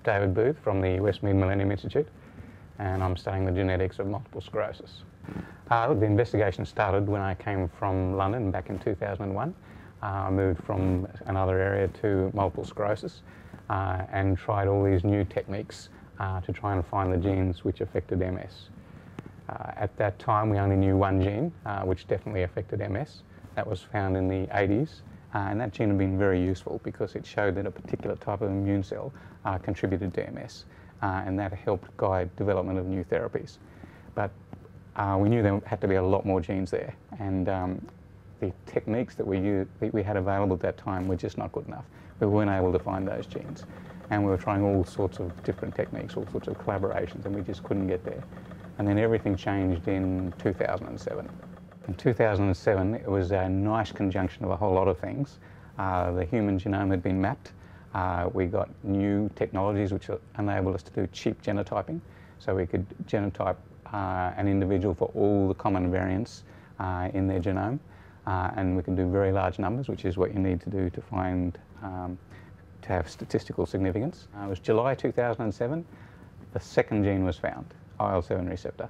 David Booth from the Westmead Millennium Institute, and I'm studying the genetics of multiple sclerosis. The investigation started when I came from London back in 2001. I moved from another area to multiple sclerosis and tried all these new techniques to try and find the genes which affected MS. At that time we only knew one gene which definitely affected MS. That was found in the 80s. And that gene had been very useful because it showed that a particular type of immune cell contributed to MS, and that helped guide development of new therapies. But we knew there had to be a lot more genes there, and the techniques that we had available at that time were just not good enough. We weren't able to find those genes, and we were trying all sorts of different techniques, all sorts of collaborations, and we just couldn't get there. And then everything changed in 2007. In 2007, it was a nice conjunction of a whole lot of things. The human genome had been mapped. We got new technologies which enabled us to do cheap genotyping, so we could genotype an individual for all the common variants in their genome, and we can do very large numbers, which is what you need to do to find to have statistical significance. It was July 2007. The second gene was found, IL-7 receptor.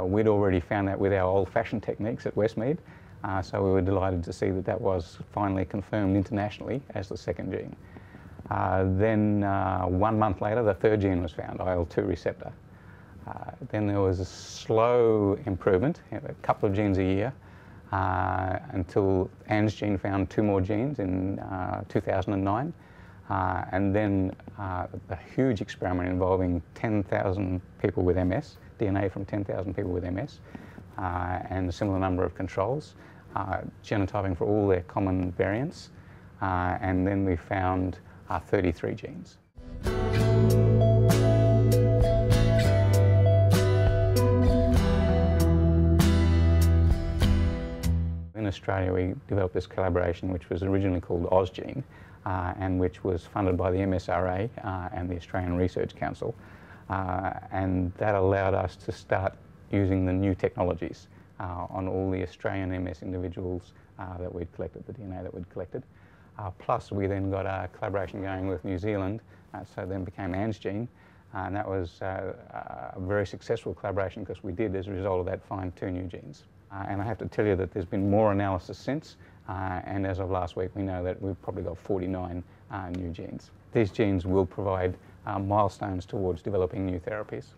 We'd already found that with our old-fashioned techniques at Westmead, so we were delighted to see that that was finally confirmed internationally as the second gene. Then 1 month later, the third gene was found, IL-2 receptor. Then there was a slow improvement, a couple of genes a year, until Anne's gene found 2 more genes in 2009. And then a huge experiment involving 10,000 people with MS, DNA from 10,000 people with MS, and a similar number of controls, genotyping for all their common variants, and then we found 33 genes. In Australia, we developed this collaboration which was originally called AusGene, and which was funded by the MSRA and the Australian Research Council, and that allowed us to start using the new technologies on all the Australian MS individuals that we'd collected, the DNA that we'd collected. Plus we then got a collaboration going with New Zealand, so then became Anne's gene, and that was a very successful collaboration because we did, as a result of that, find 2 new genes. And I have to tell you that there's been more analysis since, and as of last week we know that we've probably got 49 new genes. These genes will provide milestones towards developing new therapies.